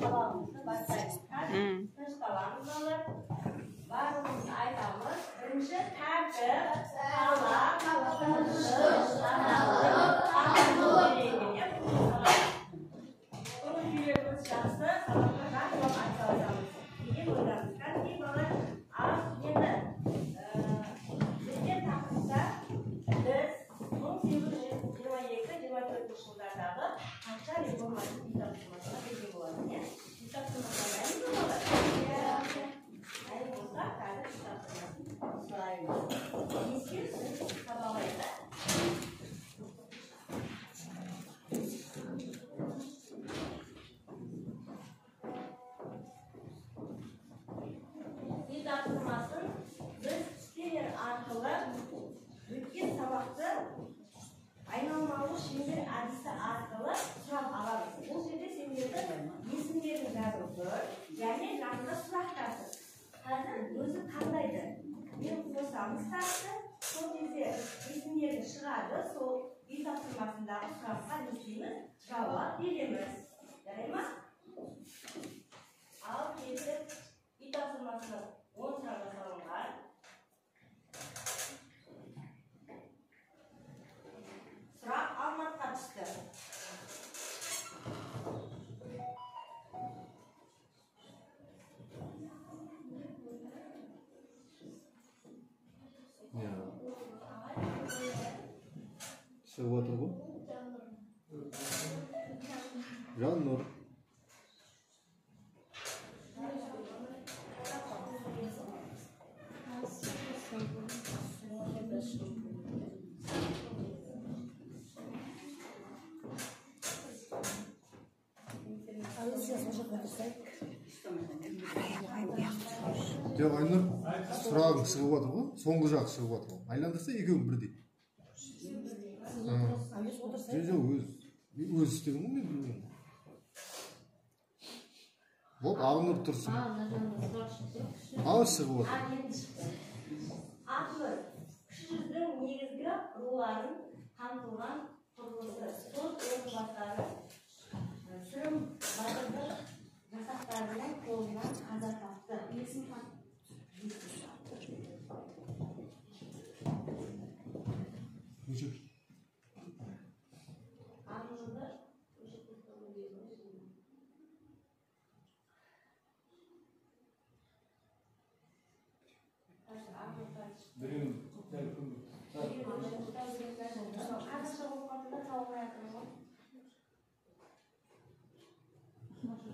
Sabahımızda başlayalım. Kışkalarımız alır. Varımızı aytamız. Birinci tertip, sağlam, kışkış, analı, anadolu gereğini bunun yüreğimiz şahsı sabahlardan yol açalım. İyi oynamışlar. İyi böyle az yedi. Bizden takımda biz 1822-24 yıllardağı Haçlar Reformasyon İttifakı'na birlik olalım. İttifakı'na ne olur? Ne olsa kardeş İttifakı'na sırayla. İstiyorsun sabahlayla. İttifakı'nın biz siteler arkalı bütün sabahta aylanmalı şimdi adisi arkalı surat alırız. Bu şeyde senlerde isimlerini yazılır. Yani yanında surat yazılır. Hazır özü kandaydı. Bir kursağımız taktı. Sol bize isimlerini çıkardı. Sol bir taptırmasındaki suratlar isimimiz cevap veririz. Değil mi? Al getir. Bir taptırmasını 10 tane salonlar. Sıra almak kaçtı. Шығып отыр ғой. Жан Нұр. Жоқ, Айнұр, сұрағың шығып отыр ғой, соңғы жақ шығып отыр ғой. Айландырса екеуің бірдей. Жоқ, өз істедің ғой, мен білмеймін. Болды, Ақнұр тұрсын. Ал шығып отыр. Ақнұр, кіші жүздің негізгі руларын қамтылған құрылысы, сот орынбасары, сырым батырлық жасақтарының қолынан қаза тапты.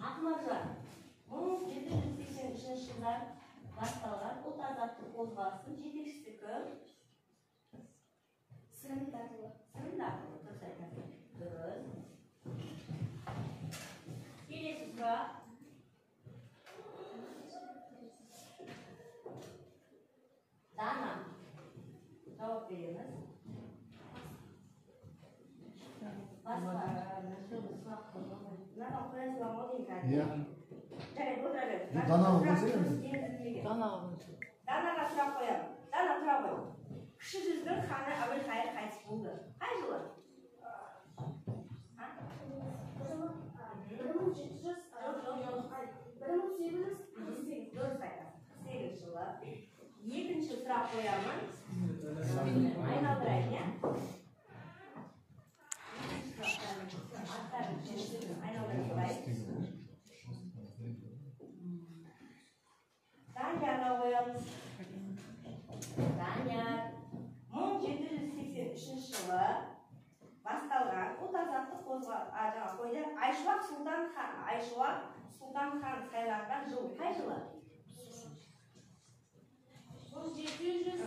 Ақмаржан, 1783 жылдан басталған ұлт азаттық қозғалыстың жетекшісі кім? Сырымдатұлы. Сырымдатұлы, дұрыс айтасың. Дұрыс. Келесі сұрақ. Дана. Жауап береміз. Данаға сұрақ қоямын. Дана сұрақ қой. Кіші жүздің ханы Әбілқайыр қайтыс болды. Қай жылы? 1848 жылы. Екінші сұрақ қоямын. Айналдырайын, иә? Данияға қоямыз. Данияр 1783 жылы басталған ұлт азаттық қозғалысы. Айшуақ Сұлтан хан сайланған жыл қай жылы? 1797.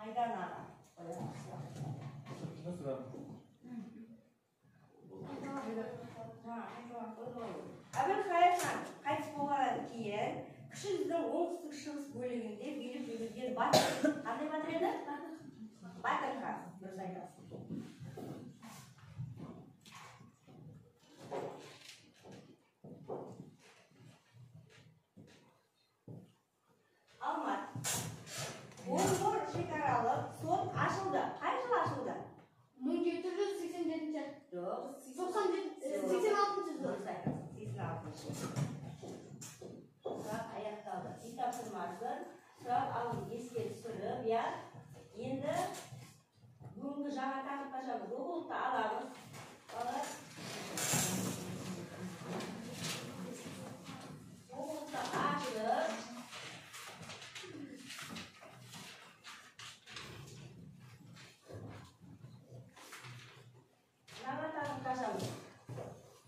Айданаға Әбілқайыр хан қайтыс болғаннан кейін кіші жүздің оңтүстік шығыс бөлігінде билік жүргізген батыр. Қандай батыр еді? Батыр хан. Дұрыс айтасың. 86-шы жыл. 86-шы. Сұрақ аяқталды. Үй тапсырмасын сұрақ алып еске түсіріп, иә. Енді бүгінгі жаңа тақырыпқа шығамыз. Оқулықты аламыз. Оқулықты ашып, жаңа тақырыпқа шығамыз.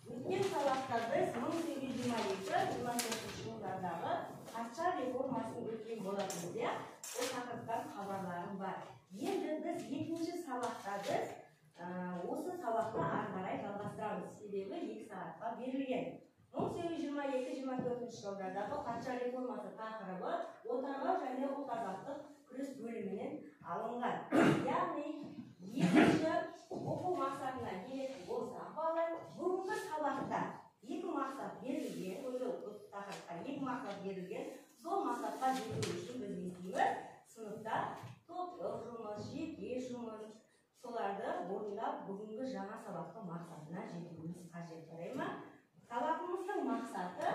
Өткен сабақта біз 1822-24 жылдардағы патша реформасын өткен болатынбыз, иә? Ол тақырыптан хабарларым бар. Енді біз екінші сабақта осы сабақты ары қарай жалғастырамыз. Себебі 2 сағатқа берілген. 1822-24 жылдардағы патша реформасы тақырыбы отарлау және ұлт-азаттық күрес бөлімінен алынған. Яғни екінші оқу мақсатына келетін болсақ, балалар, бүгінгі сабақта 2 мақсат берілген, осы тақырыпқа 2 мақсат берілген. Сол мақсатқа жету үшін біз не істейміз? Сыныпта топтық жұмыс, жеке жұмыс, соларды орындап бүгінгі жаңа сабақтың мақсатына жетуіміз қажет, жарай ма? Сабағымыздың мақсаты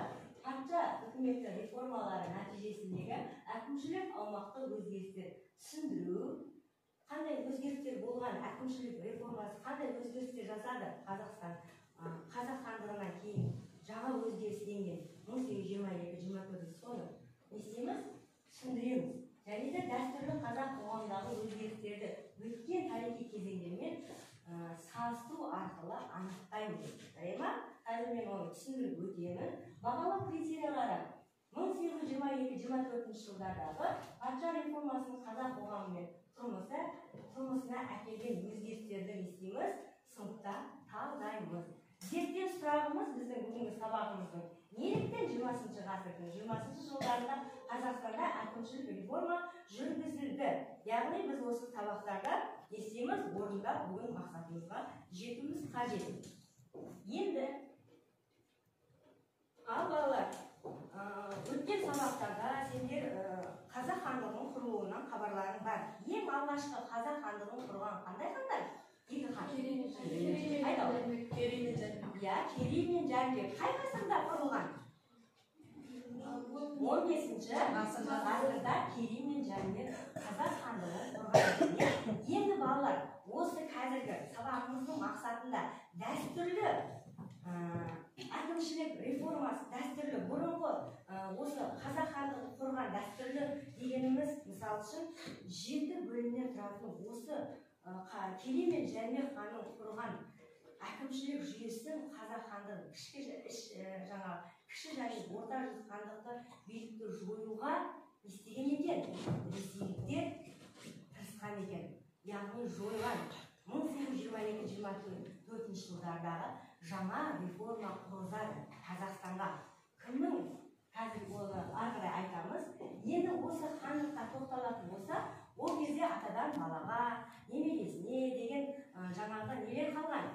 патша үкіметі реформалары нәтижесіндегі әкімшілік аумақтық өзгерістер түсіндіру, қандай өзгерістер болған, әкімшілік реформасы қандай өзгерістер жасады Қазақ хандығынан кейін жаңа өзгеріс енген 1822-24 соны не істейміз? Түсіндіреміз. Және де дәстүрлі қазақ қоғамындағы өзгерістерді өткен тарихи кезеңдермен салыстыру арқылы анықтаймыз. Жарай ма? Қазір мен оны түсіндіріп өтемін. Бағалау критериялары 1822-24 жылдардағы патша реформасының қазақ қоғамымен тұрмысына әкелген өзгерістерді естиміз, сыныпта талдаймыз. Зерттеу сұрағымыз біздің бүгінгі сабағымыздың неліктен 20-шы ғасырдың 20-шы жылдарында Қазақстанда әкімшілік реформа жүргізілді. Яғни біз осы сабақтарда естиміз, орындап бүгін мақсатымызға жетуіміз қажет. Енді ал балалар, өткен сабақтарда сендер қазақ хандығының құрылуынан хабарларың бар. Ең алғашқы қазақ хандығын құрған қандай хандар? 2 хан. Керей мен Жәнібек. Қай ғасырда құрылған? 15-ші ғасырда Керей мен Жәнібек қазақ хандығын құрған. Енді балалар, осы қазіргі сабағымыздың мақсатында дәстүрлі әкімшілік реформасы, дәстүрлі бұрынғы осы қазақ хандығын құрған дәстүрлі дегеніміз, мысал үшін 7 бөлімнен тұратын осы Керей мен Жәнібек ханның құрған әкімшілік жүйесін қазақ хандығын кіші және орта жүз хандықты билікті жоюға істеген екен. Ресейліктер тырысқан екен. Яғни жойған 1822-24 жылдардағы жаңа реформа құрылады Қазақстанға. Кімнің қазір оны ары қарай айтамыз. Енді осы хандыққа тоқталатын болса, ол кезде атадан балаға, немересіне деген жаңағы нелер қалған?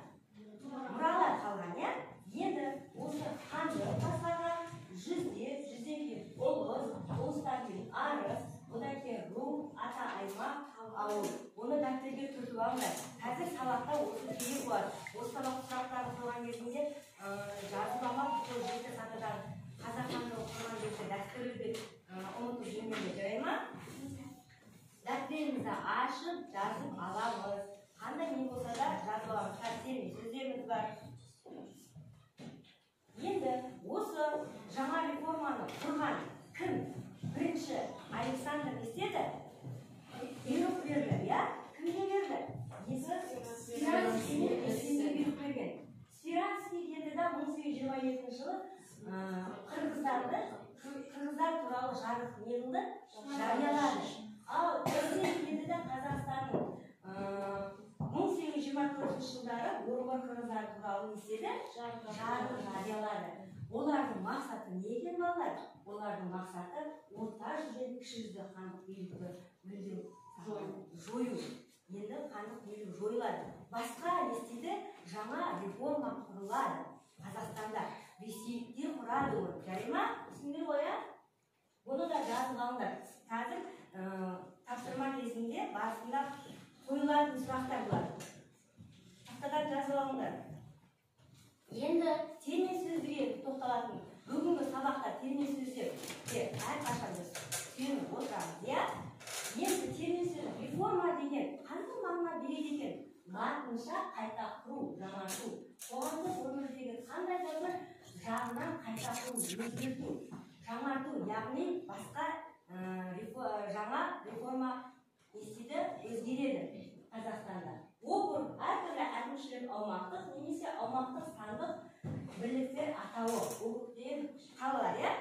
Мұралар қалған, иә? Енді осы хандық басқарған жүздер, жүзден ұлыс, ұлыстан кейін арыс, одан кейін ру, ата, аймақ, ауыл. Оны дәптерге түртіп алыңдар. Қазір сабақта осы керек болады. Осы сабақ сұрақтарын қойған кезінде жазып алып, сол 7 сатыдан қазақ хандығын құрған кезде дәстүрлі деп ұмытып жүрмеңдер, жарай ма? Дәптерімізді ашып, жазып аламыз. Қандай не болса да жазып аламыз. Қазір сөздеріміз бар. Енді осы жаңа реформаны құрған кім? Бірінші Александр істеді? Бұйрық берді, иә? Кімге берді? Спиранскийге бұйрық берген. Спиранский келді да 1822 жылы қырғыздар туралы жарлық не қылды? Жариялады. Ал келді да Қазақстанның 1824 жылдары орынбор қырғыздары туралы не істеді? Жарлық жариялады. Олардың мақсаты не екен, балалар? Олардың мақсаты орта жүз бен кіші жүзді хандық билікті жою. Енді хандық билік жойылады. Басқа не істейді? Жаңа реформа құрылады Қазақстанда. Ресейліктер құрады оны. Жарай ма? Түсіндіңдер ғой, иә? Оны да жазып алыңдар. Қазір тапсырма кезінде барысында қойылатын сұрақтар болады. Тақтадан жазып алыңдар. терме сөздерге тоқталатын бүгінгі сабақта терме сөздерге әрқашан біз сүйеніп отырамыз, иә? Енді терме сөз реформа деген қандай мағына береді екен? Латынша қайта құру, жаңарту. Қоғамдық өмірдегі қандай да бір жағынан қайта құру, өзгерту, жаңарту, яғни басқа жаңа реформа өзгереді Қазақстанда. Округ әртүрлі әкімшілік аумақтық немесе аумақтық сандық бірліктер атауы, округтер қалалар, иә?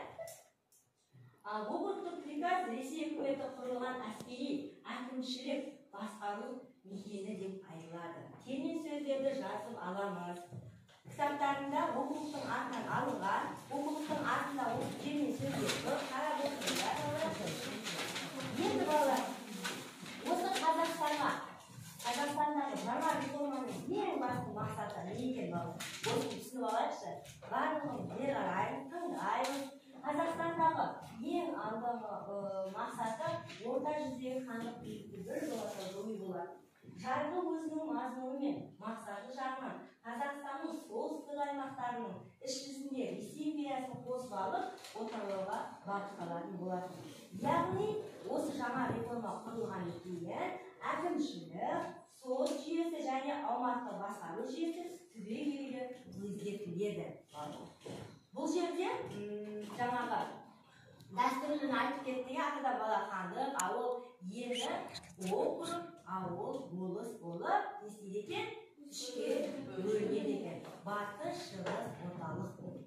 Округтық приказ Ресей үкіметі құрылған әскери әкімшілік басқару мекені деп айтылады. Терме сөздерді жазып аламыз. Кітаптарында округтың атынан алынған, округтың атында терме сөздерді қарап отырыңыздар. Енді балалар, осы Қазақстандағы жаңа реформаның ең басты мақсаты не екен балалар? Осы түсініп алайықшы. Барлығын бері қарай тыңдаймыз. Қазақстандағы ең алдыңғы мақсаты орта жүздегі хандық билікті біржолата жою болады. Жарғы өзінің мазмұны мен мақсаты жағынан Қазақстанның солтүстік аймақтарының іс жүзінде Ресей империясын қосып алып, отарлауға бағытталатын болады. Яғни, осы жаңа реформа құрылған кейін әкімшілік, сот жүйесі және аумақтық басқару жүйесі түбегейлі өзгертіледі. Бұл жерде жаңағы дәстүрлін айтып кетті, атадан бала хандық, ауыл, енді округ, ауыл, болыс болып, не істейді екен? Үшке бөлінеді екен. Батыс, шығыс, орталық болып.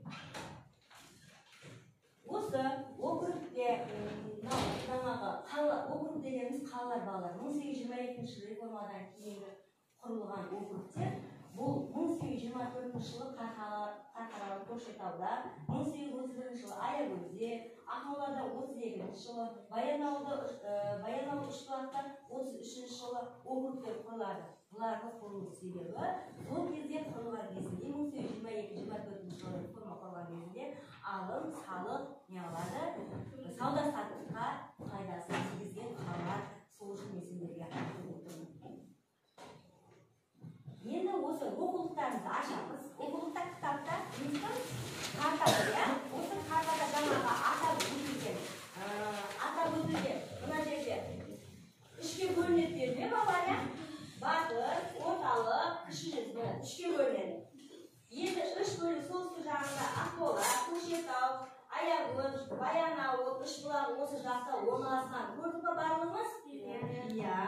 Осы округте жаңағы округ дегеніміз қалалар балалар. 1822 жылы реформадан кейінгі құрылған округтер. Бұл 1824 жылы Қарқаралы Көкшетауда, 1831 жылы Аягөзде, Ақмолада 32 жылы, Баянауыл Үшбұлақта 33 жылы округтер құрылады. Бұлардың құрылу себебі сол кезде құрылған кезінде 1822-24 жылы реформа құрылған кезінде алым, салық, неғылады, сауда-саттыққа пайдасы тигізген қалалар сол үшін есімдерге айтып отырмын. Енді осы оқулықтарымызды ашамыз. Оқулықта кітапта карта бар, иә? Осы картада жаңағы атап өтілген мына жерде үшке бөлінеді ме балалар, иә? Батыс, орталық, кіші жүз үшке бөлінеді. Енді үш бөлік солтүстік жағында Ақмола, Көкшетау, Аягөз, Баянауыл, Үшбұлақ осы жақта орналасқан. Көрдік пе барлығымыз? Иә.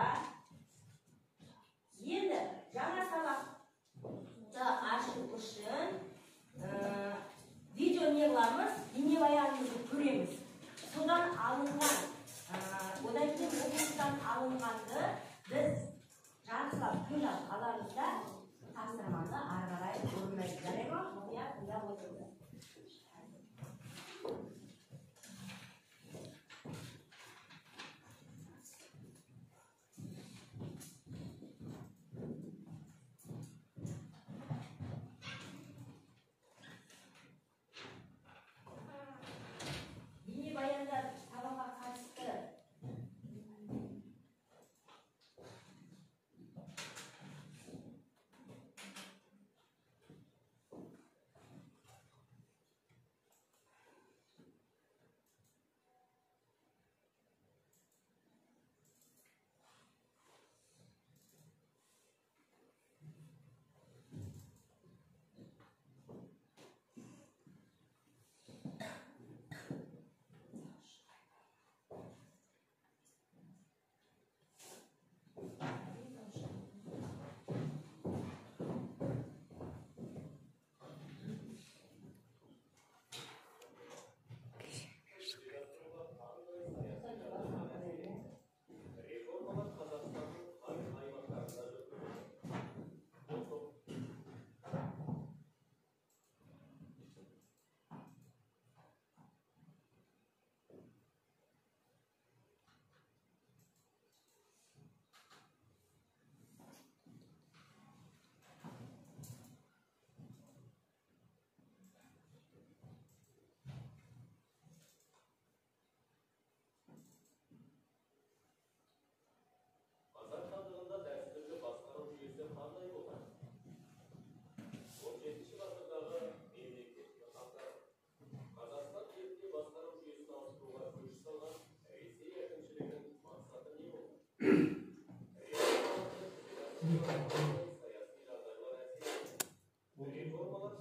Енді жаңа сабақты ашу үшін видео не қыламыз, бейнебаянымызды көреміз. Содан алынған, одан кейін оқулықтан алынғанды біз жарқылап тыңдап аламыз да тапсырманы ары қарай орындаймыз. Жарай ма? Иә, тыңдап отырды.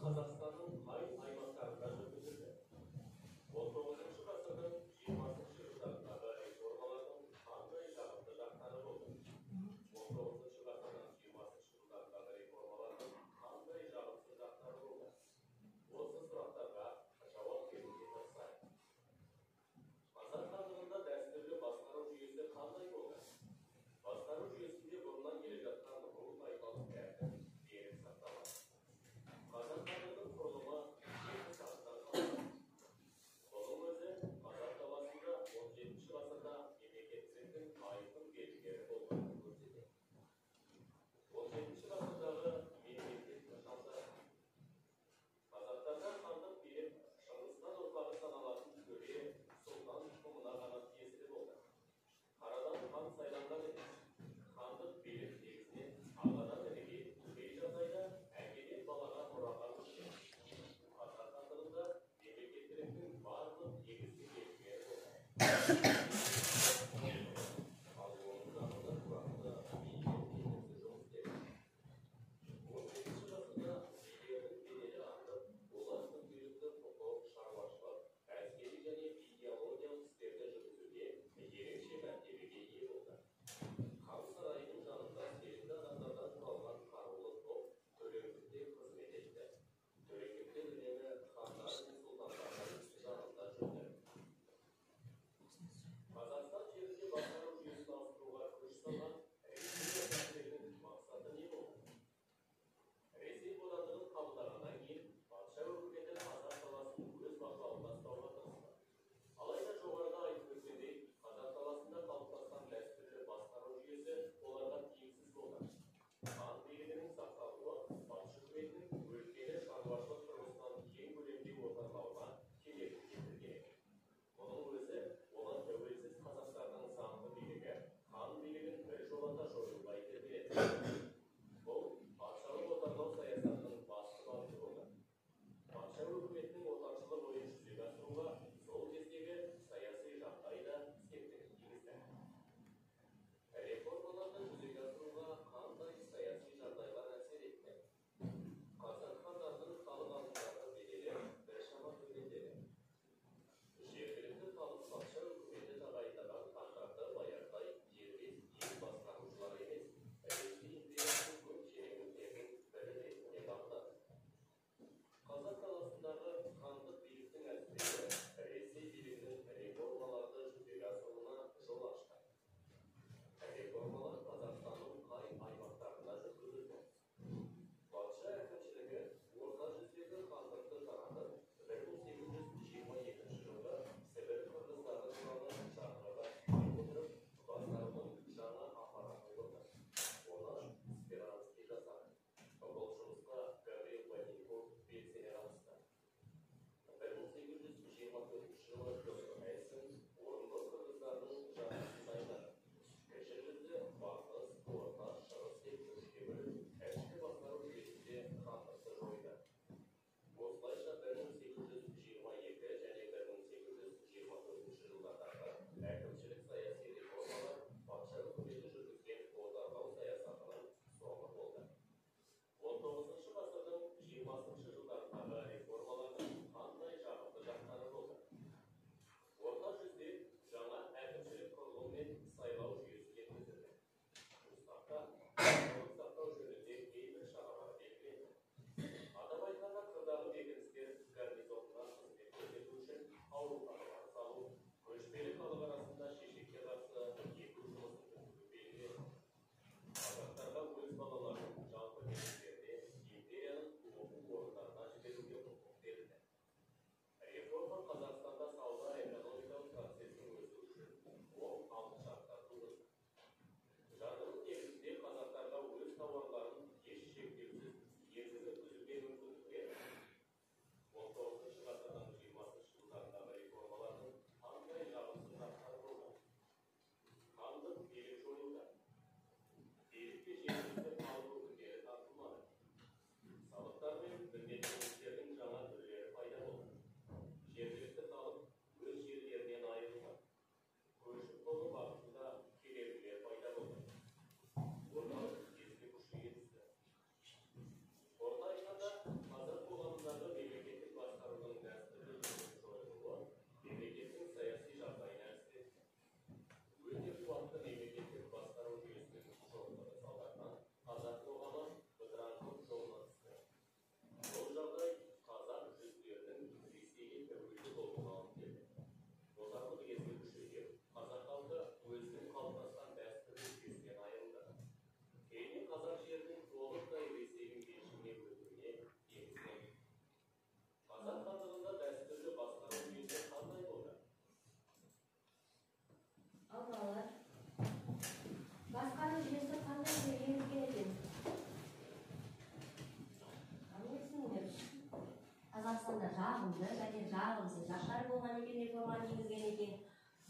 Қазақстанның қай аймақтарында жүргізілді? 19 ғасырдың 20 жылдарындағы реформалардың қандай жағымды жақтары болды? 19 ғасырдың 20 жылдарындағы реформалардың қандай жағымсыз жақтары болды? Осы сұрақтарға жауап беруге тырысайық. Қазақ хандығында дәстүрлі басқару жүйесі қандай болды? Басқару жүйесінде бұрыннан келе жатқан ру тайпалық тәртіп берік сақталады. Қазақ хандығының құрылымы екі сатыдан қалған. Оның өзі қазақ даласында 17 ғасырда мемлекеттіліктің айқын белгілері болғанын көрсетеді. 17 ғасырдағы мемлекет нышанды. Қазақтарда хандық билік Шыңғысхан ұрпағы саналатын төре сұлтан тұқымына ғана тиесілі болды. Қарадан хан сайланған емес. Хандық билік негізінен ағадан ініге, кей жағдайда әкеден балаға мұраға өткен. Қазақ хандығында мемлекеттіліктің барлық негізгі белгілері болды. Ал оның жанында тұрақты билік кеңесі жұмыс істеді. 18 ғасырда билердің беделі артып, олар күнделікті құқық, шаруашылық, әскери және идеологиялық істерді жүргізуде ерекше мәртебеге ие болды. Хан сарайының жанында сенімді адамдардан құралған қарулы топ төрелікте қызмет етті. Төрелікте үнемі хандар мен сұлтандардың жанында жүрді. арасында жағымды және жағымсыз жақтар болған екен, реформаны енгізген екен.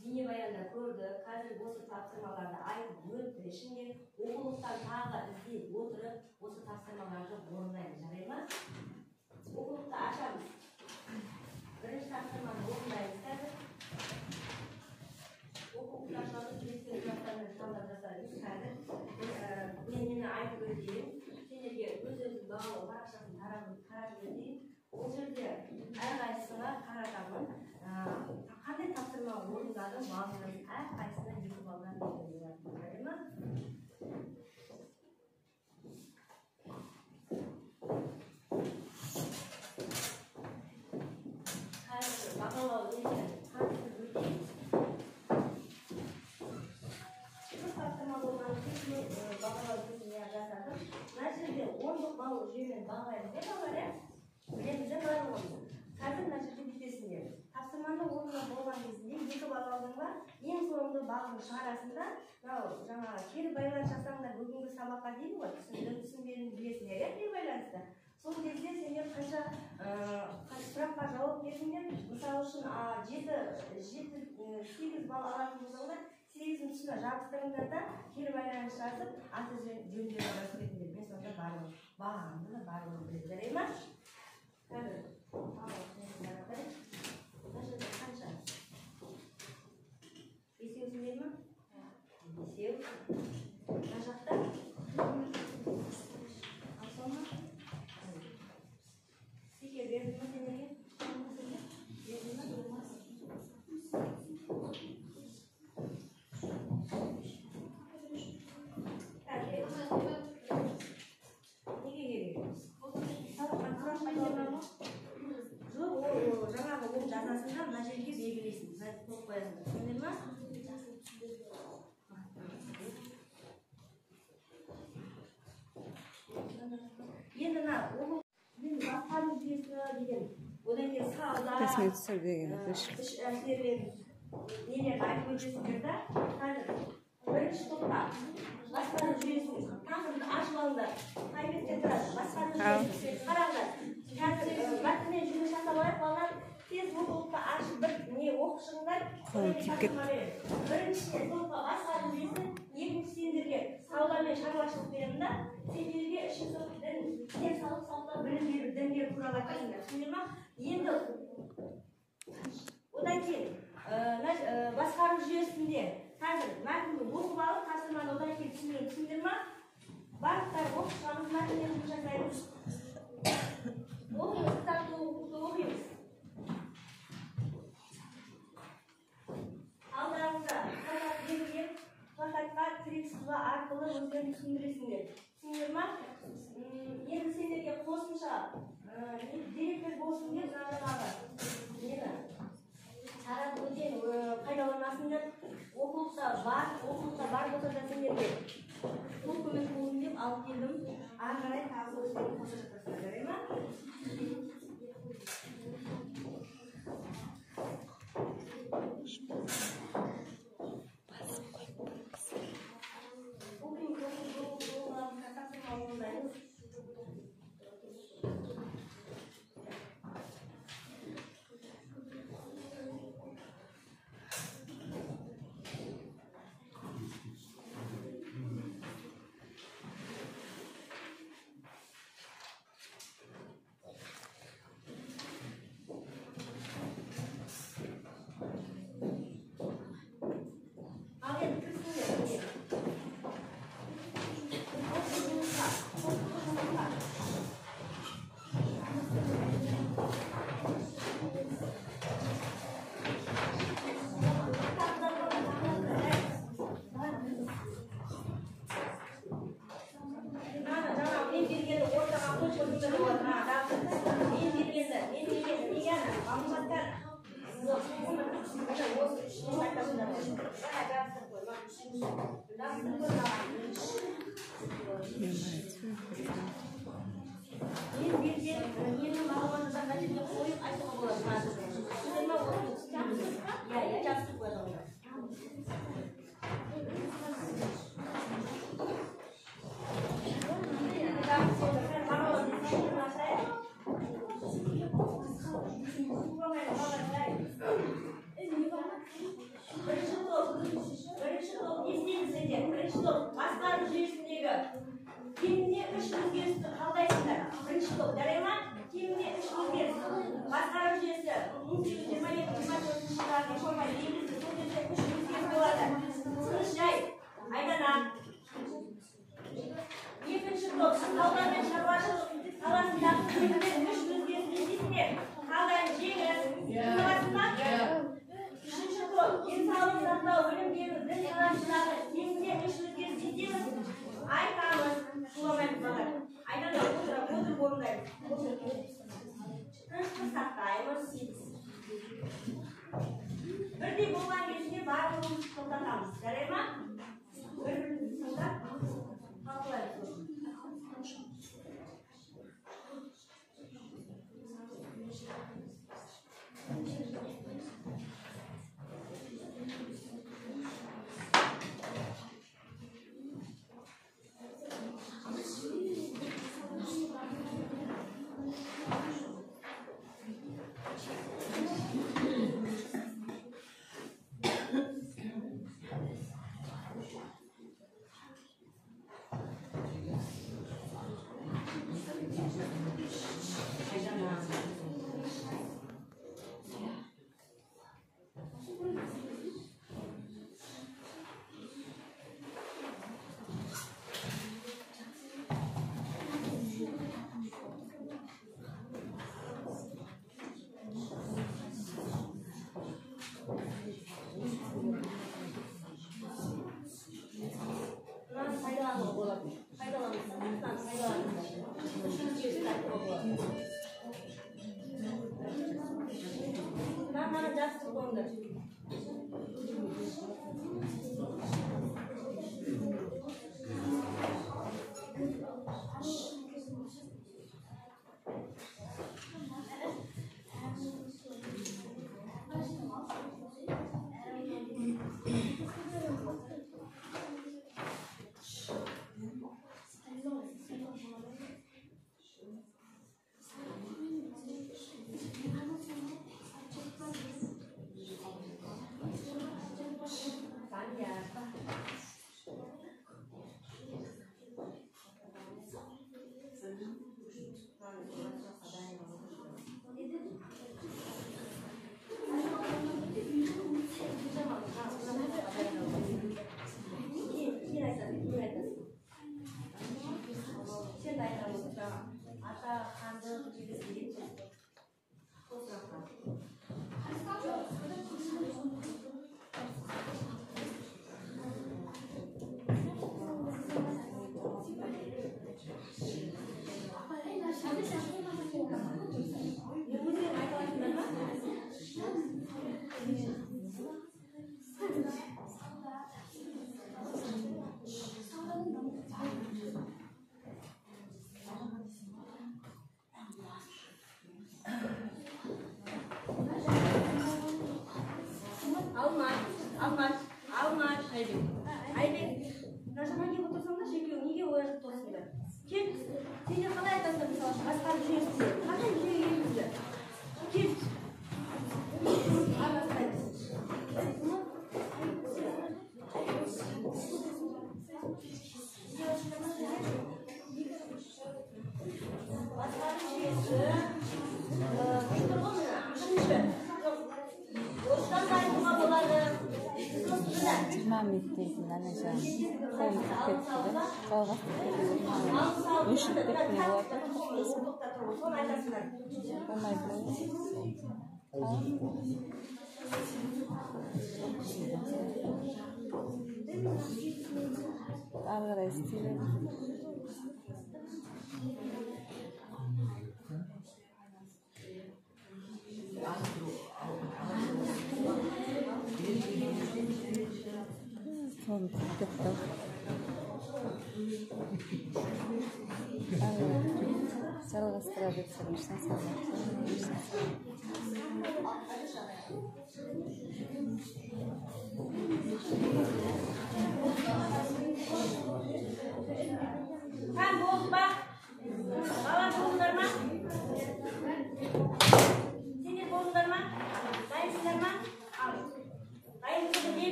Бейнебаянда көрдік. Қазір осы тапсырмаларды айтып өтті. Ішінде оқулықтан тағы іздеп отырып, осы тапсырмаларды орындаймыз. Жарай ма? Оқулықты ашамыз. Бірінші тапсырманы орындаймыз қазір. Оқулықты ашамыз. Келесі жақтармен талдап жасаймыз қазір. Мен айтып өтейін. Сендерге өз-өзін бағалау парақшасын қарап өтейін. Ол жерде әрқайсысына қаратамын. Қандай тапсырма орындадым, балалардың әрқайсысына 2 балдан беріледі. Жарай ма? Қазір бағалау несін таныстырып өтейін. Бір тапсырма болған кезде бағалау несін жасадым. Мына жерде 10-лық балл жүйемен бағалаймыз деп балалар, білемізден барлығымыз. Қазір мына жерде бүйтесіңдер. Тапсырманы орнына болған кезінде 2 балл алдыңдар, ең соңғы баллдың шығарасында жаңағы кері байланыс жасаңдар бүгінгі сабаққа дейін ғой, түсінбедім білесіңдер, кері байланысты. Сол кезде сендер қанша сұраққа жауап бердіңдер. Мысалы үшін 8 балл алатын болсаңдар, 8-дің тұсына жабыстырыңдар да кері байланыс жазып, аты жөндерді жазып кетіңдер. Мен сонда барлығын біледі. Жарай ма? Қазір қанша? 5-еусіңдер ма? 5-еу. Мына жақта? Ал ма? Стикер берді ма сендерге? Берді ма? Неге керек? Жоқ, жаңағы ол жазасында мына жерге белгілейсің. Қойып қоясыңдар. Түсіндіңдер ма? Енді басқару жүйесі деген, одан кейін сауда, іш әсерлерін нелерді айтып өтесіңдер да. Қазір бірінші топта басқару жүйесін тақырыпты ашып алыңдар. Қай бетте тұрады? Басқару жүйесі. Қараңдар. Қазір мәтінмен жұмыс жасап алайық, балалар. Тез оқулықты ашып бір оқып шығыңдар. Біріншісіне топқа басқару жүйесі, екінші сендерге сауда мен шаруашылық беремін да. Сендерге ішкі денсаулық сақтау білім беру діндер туралы айтыңдар. Түсіндіңдер ма? Енді одан кейін басқару жүйесінде қазір мәтінді оқып алып, тапсырманы одан кейін түсіндіңдер ма? Барлықтар оқып шығамыз, мәтінмен жұмыс жасаймыз. Оқимыз, кітапты оқимыз. Алдарыңызда плакат берілген, плакатқа тірек сызба арқылы өздерін түсіндіресіңдер. Түсіндіңдер ма? Енді сендерге қосымша деректер болсын деп жаңағы таратып өтейін, пайдаланасыңдар. Оқулықта бар болса да сендерге сол көмек болсын деп алып келдім. Ары қарай тағы өздерін қосып жатасыңдар. Жарай ма?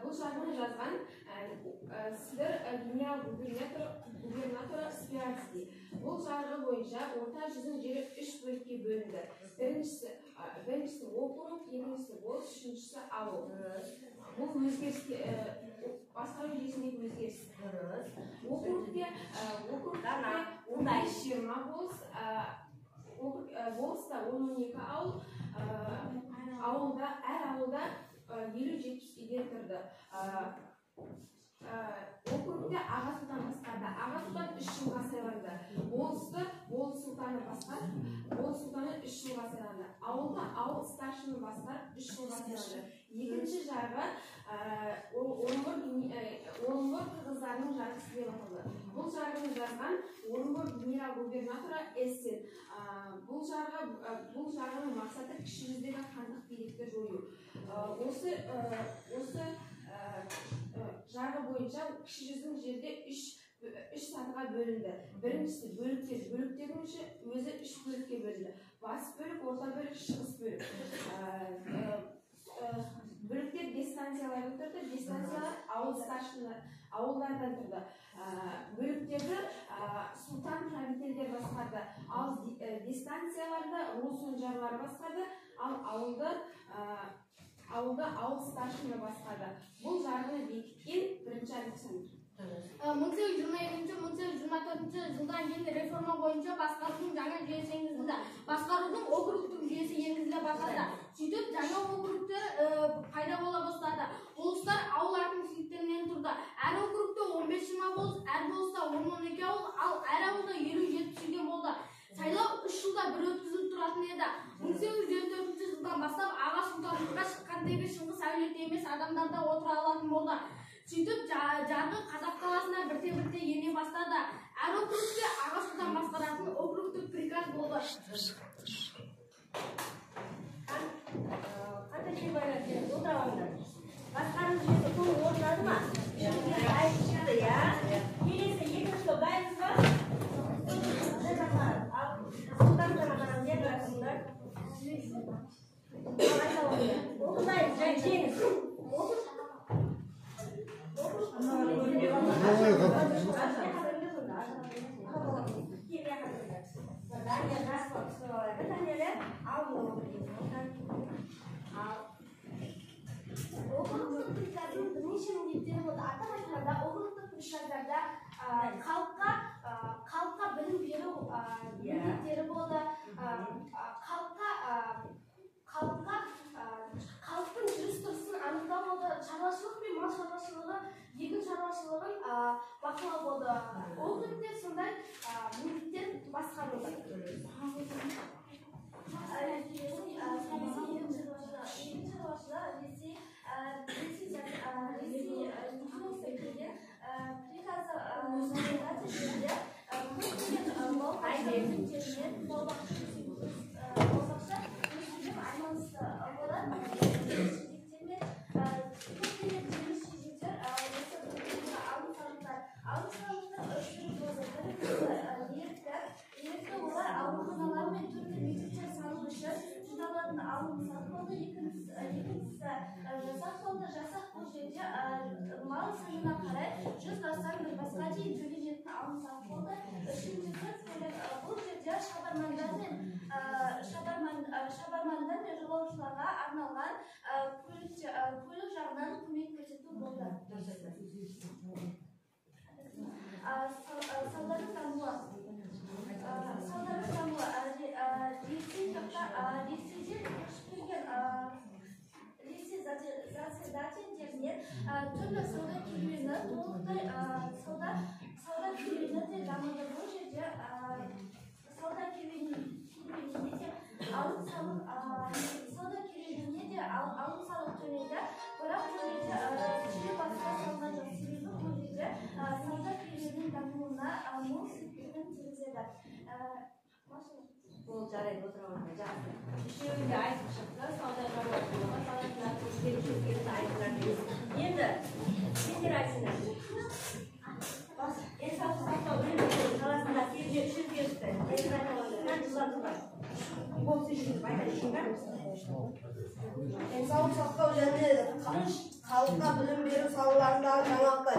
Бұл жарғыны жазған Сібір губернаторы Спиранский. Бұл жарғы бойынша орта жүздің жері 3 бөлікке бөлінді. Біріншісі округ, екіншісі болыс, үшіншісі ауыл. Бұл өзгеріске басқару жүйесіндегі өзгеріс. Округте 20 болыс, болыста 10-12 ауыл, әр ауылда 50-70 үйден тұрды. Округте аға сұлтан басқарды. Аға сұлтан 3 жылға сайланды. Болысты болыс сұлтаны басқар, болыс сұлтаны 3 жылға сайланды. Ауылда ауыл старшыны басқар 3 жылға сайланды. Екінші жарғы Орынбор қырғыздарының жарғысы деп аталды. Бұл жарғыны жазған Орынбор генерал-губернаторы Эссен. Бұл жарғының мақсаты кіші жүздегі хандық билікті жою. Осы жарғы бойынша кіші жүздің жерде 3 санға бөлінді. Біріншісі бөліктер. Бөліктердің өзі 3 бөлікке бөлінді. Бас бөлік, орта бөлік, шығыс бөлік. Бөліктер дистанциялардан тұрды. Дистанциялар ауылдардан тұрды. Бөліктерді сұлтан правительдер басқарды. Ал дистанцияларда русун жарлары басқарды. Ал ауылда ауыл старшина басқарды. Бұл жарғыны бекіткен бірінші Александр. 1822-1824 жылдан кейін реформа бойынша басқарудың жаңа жүйесі енгізілді. Басқарудың округтік жүйесі енгізіле бастады. Сөйтіп жаңа округтер пайда бола бастады. Болыстар ауыл әкімшіліктерінен тұрды. Әр округте 15-20 болыс, әр болыста 10-12 ауыл, ал әр ауылда 50-70 үйге болды. Сайлау 3 жылда бір өткізіліп тұратын еді. 1824 жылдан бастап аға сұлтандыққа шыққандегі Шыңғыс әулеті емес адамдар да отыра алатын болды. Сөйтіп жарғы қазақ даласына бірте-бірте ене бастады. Әр округте аға сұлтан басқаратын округтік приказ болды. Қандай şey байланып отырғандар? Басқару жүйесі толық орнады ма? Айтып шықты, я. Келесі екінші топ дайынсыз ба? Сұлтандарына қарап не қарасыңдар? Оқындайыз, жай жеңіз. Округтық приказдың бірнеше міндеттері болды. Атап айтқанда, округтық приказдарда халыққа білім беру міндеттері болды. Халықтың жүріс-тұрысын анықтау болды. Шаруашылық пен мал шаруашылығы, егін шаруашылығын бақылау болды. Округте сондай міндеттер басқарылды. Мал санына қарай 100 бастан бір басқа дейін төлеметін алым-салық болды. Үшіншісі бұл жерде шабармандар мен жолаушыларға арналған көлік жағынан көмек көрсету болды. Салдардың дамуы. Zaten türlü sağda kirliliğine толықтай сауда керуені де дамыды. Бұл жерде сауда керуеніне де алым салық төледі. Бірақ бұл жерде жүйе басқа салған жоқ. Себебі бұл жерде сауда керуенінің дамуына мол септігін тигізеді. Бұл жарайды отырғанға жақсы. Үшеуінде айтып шықты, сауда шаруашылығы, саласында көздері айтылар дейіз. Енді, сендер айтсыңдар. Денсаулық сақтау бөлімінің саласында 300 берісті. Қанша жылдан тұрған? Бұл сөйлесіп айтайын ба? Денсаулық сақтау және халыққа білім беру салаларындағы жаңалықтар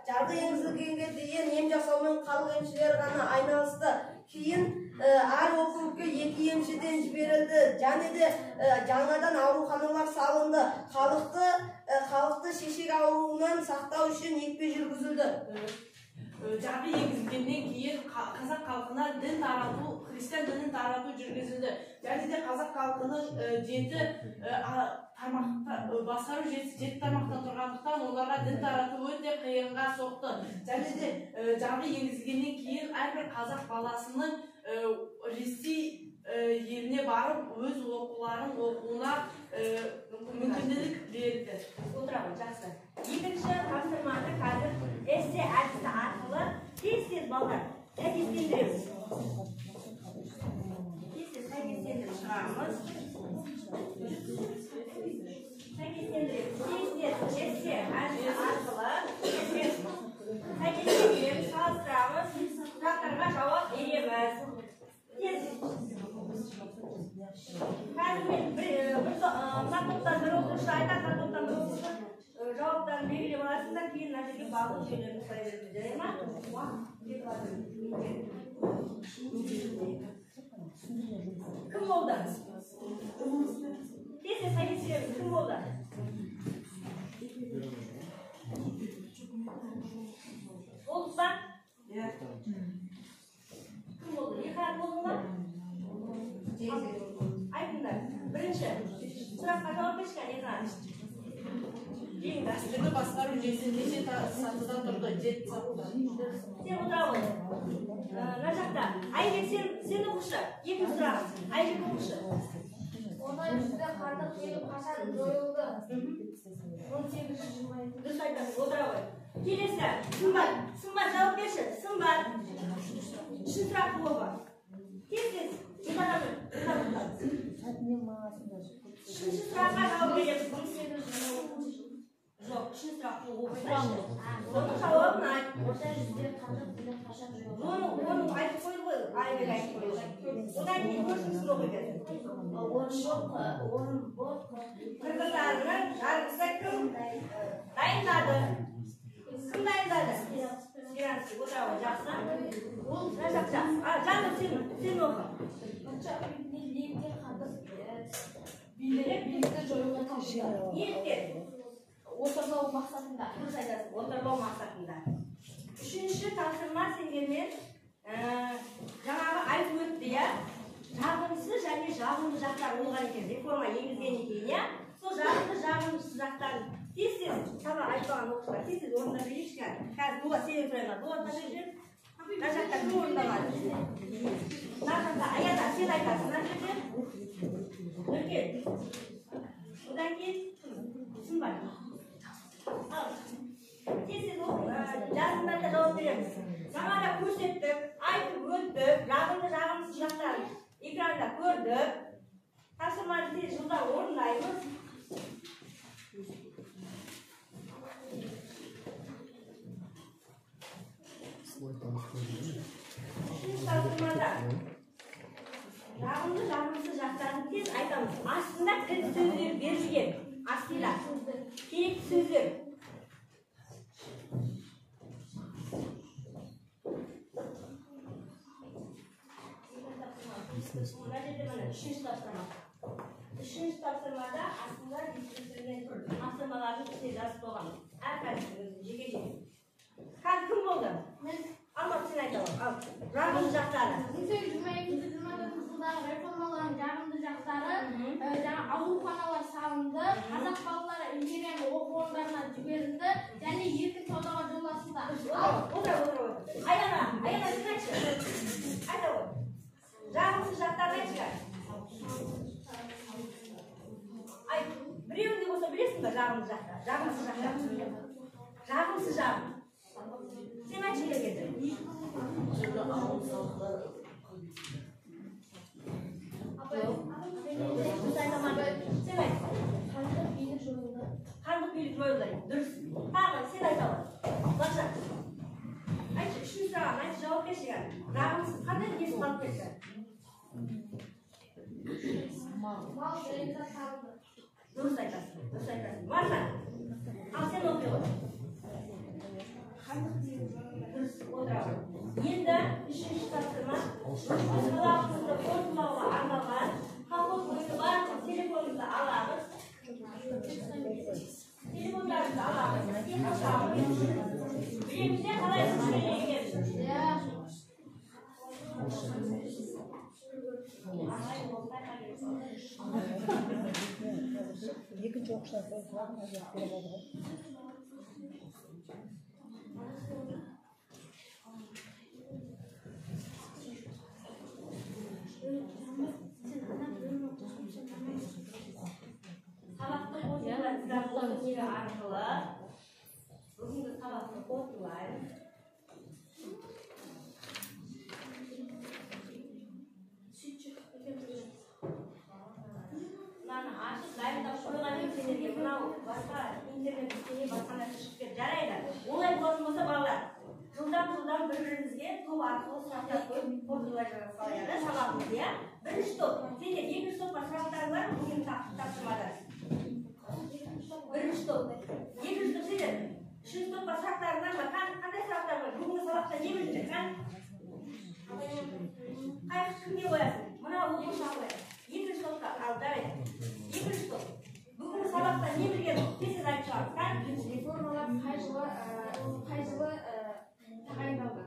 жарғы енгізілгенге дейін ем жасаумен халық емшілері ғана айналысты. Кейін әр округке 2 емшіден жіберілді. Және де жаңадан ауруханалар салынды. Халықты шешек ауруынан сақтау үшін екпе жүргізілді. Жарғы енгізілгеннен кейін қазақ халқына дін тарату, христиан дінін тарату жүргізілді. Және де қазақ халқының басқару жүйесі 7 тармақтан тұрғандықтан оларға дін тарату өте қиынға соқты. Және де жарғы енгізілгеннен кейін әрбір қазақ баласының Ресей еліне барып өз оқуларын оқуына мүмкіндік берді. Отырамын, жақсы. Екінші тапсырманы қазір эссе әдісі арқылы тез балдар сәйкестендіреміз. Тез сәйкестендіріп шығарамыз. Сәйкестендіреміз. Тез эссе әдісі арқылы сәйкестендіреміз, салыстырамыз. Қазір мен мына топтан бір оқушы айтады, мына топтан бір оқушы жауаптарын белгілеп аласыңдар, кейін мына жерге бағыт жүйелерін қоя беріңіз, жарай ма? Кім болды? Тез советшілер кім болды? Болды ба? Кім болды? Екі ақ болды ма? Айтыңдар. Бірінші сұраққа жауап берші, Ержан. Дәстүрлі басқару жүйесі неше сатыда тұрды? 7 сатыда. Сен отыра ғой. Мына жақта. Айбек, сен оқушы. Екінші сұрақ. Айбек оқушы. Орта жүзде хандық билік қашан жойылды? 1820. Дұрыс айтасың, отыра ғой. Келесі. Сымбат жауап берші. Сымбат. Шын сұрақ болуға. Тез. Үшінші сұраққа жауап береміз. Жоқ, үшінші сұрақ оқымайшы. Оның жауабын айт. Орта жүзде хандық билік қашан жойылды? Оны айтып қойды ғой, Айбек айтып қойды. Одан кейін көрсінсін оқи берді. Қырғыздарының жарғысы кім дайындады? Кім дайындады? Сиранский, отыра ғой, жақсы. Мына жақта. Жаным, сен оқы. Патша үкіметіне лектер хандық билікті жоюға тапсырды. Неліктен? Отырлау мақсатында. Дұрыс айтасың, отырлау мақсатында. Үшінші тапсырма сендермен жаңағы айтып өтті, иә? Жағымсыз және жағымды жақтар болған екен, реформа енгізген екен, иә? Сол жағымды жағымсыз жақтарын тез сабақ айтпаған оқушылар тез орындап берейікші. Қазір Дуа сенен сұраймын. Дуа қандай жер? Мына жақта кім орындамады? Мына жақта Аяда сен айтасың, мына жерде Нұркен. Одан кейін Сымбат. Тез жазыңдарда жауап береміз. Жаңа да көрсеттік, айтып өттік, жағымды жағымсыз жақтарын экранда көрдік. Тапсырманы тез жылдам орындаймыз. Үшінші тапсырмада жағымды жағымсыз жақтарын тез айтамыз. Астында кілт сөздер берілген. Астында керекті сөздер. Мына жерде міне үшінші тапсырма. Үшінші тапсырмада астында дискурстермен тапсырмаларын тез жазып қойған. Әрқайсысы жеке-жеке. Қазір кім болды? Алмат, сен айта ғой. Ал, жағымды жақтары. 1822-24 жылдағы реформалардың жағымды жақтары жаңа ауруханалар салынды, қазақ балалары инженерлік оқу орындарына жіберілді және еркін саудаға жол ашылды. Отыр. Аяна, сен айтшы. Айта ғой. Жағымсыз жақтарын айтшы. Біреуінде болса білесің бе жағымсыз жақтар? Жағымсыз жақтар. Жағымсыз жағым. Сен айтшы келгенде. Сен айт. Хандық билік жойылды. Дұрыс. Тағы сен айта ғой. Бақша. Айтшы, үшінші сұрағын айтшы, жауап берші. Жағымсыз қандай несі қалып кетті? Мал жайында салынды. Дұрыс айтасың. Маржан. Ал сен оқи ғой. Дұрыс, отыра ғой. Енді үшінші тапсырма. Қалауымызды қорытындылауға арналған колхоз бойынша барлық телефонымызды аламыз. Телефондарымызды аламыз. Біреуінде қалай жүргенін. Екінші оқушылар сұрағына жауап бере алады ғой. Сабақты қорытындылау арқылы бүгінгі сабақты қорытындылаймыз. Мынаны ашып дайындап қойған сендерге мынау басқа интернет сітеге басқа нәрсе шығып кетті. Жарайды. Олай болатын болса балалар жылдам бір-бірімізге топ арқылы сұрақтар қойып қорытындылар жасалады сабағымызды, иә. Бірінші топ. Сендер екінші топқа сұрақтар бар, бүгін тапсырмада. Бірінші топ. Екінші топ сендер. Үшінші топқа сұрақтар бар ма? Қандай сұрақтар бар? Бүгінгі сабақта не білдіңдер? Қай кімге қоясың? Мына оқушыға қоясың. Екінші топқа. Ал жарайды. Екінші топ. Бүгінгі сабақта не білген? Тез айтып шығарсыз. Реформалар қай жылы тағайындалды?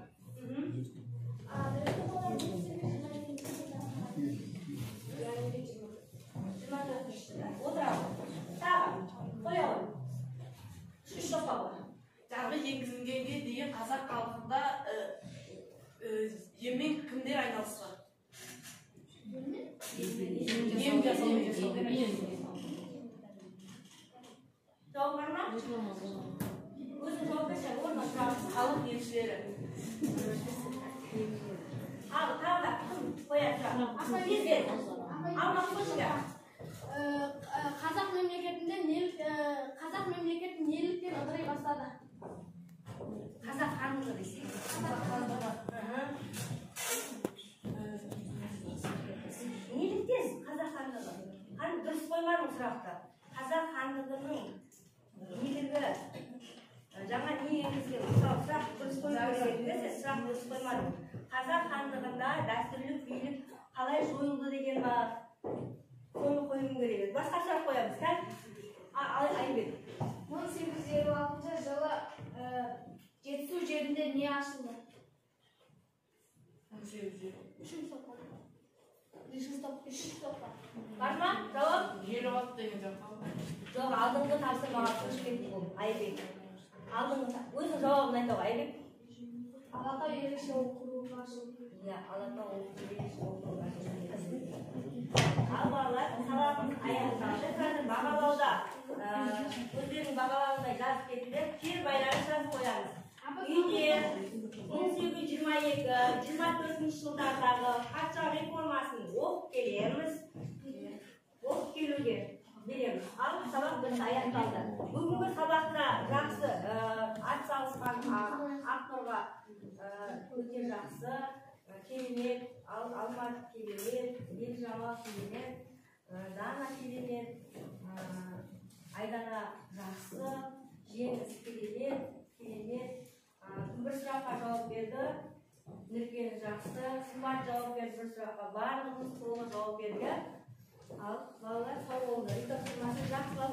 Жарғы енгізілгенге дейін қазақ халқында еммен кімдер айналысты? Ем жасаумен. Жауап бар ма? Өзің жауап берші, орнына сұрағыз. Халық емшілері. Ал, тағы да кім қояды сұрақ? Алмас қойшыға. Қазақ мемлекеті неліктен ыдырай бастады? Қазақ хандығы десең. Неліктен қазақ хандығы? Дұрыс қоймадың сұрақты. Қазақ хандығының негізгі жаңа не енгізген сұрақ дұрыс қоймау керек емес, сұрақ дұрыс қоймадың. Қазақ хандығында дәстүрлі билік қалай жойылды деген бар. Соны қойым керек. Басқа сұрақ қоямыз, Айбек. 1856 жылы жетісу жерінде не ашылды? Үшінші топқа. Бар ма? Жауап? Жер-ауат деген жаққа. Жоқ, алдыңғы тапсырмаға көшкен бұл Айбек. Өзің жауабын айтау, Айбек. Алатау ерекше округы ашылды. Иә, Алатау ерекше округы ашылды. Ал балалар, сабағымыз аяқталды. Қазір бағалауда өздерінің бағалауындай жазып кетіңдер. Жер байланыс жазып қоямыз. Үйде 1822-24 жылдардағы патша реформасын оқып келеміз. Оқып келуге береміз. Ал сабақ біз аяқталды. Бүгінгі сабақта жақсы атсалысқан авторға өте жақсы, керемет, Алмат керемет, Елжамал керемет, Дана керемет, Айдана жақсы, Жеңіс керемет, бір сұраққа жауап берді, Нұркен жақсы, Сымбат жауап берді, бір сұраққа барлығымыз толық жауап берді. Ал балалар сау болды. Үй тапсырмасын жақсылап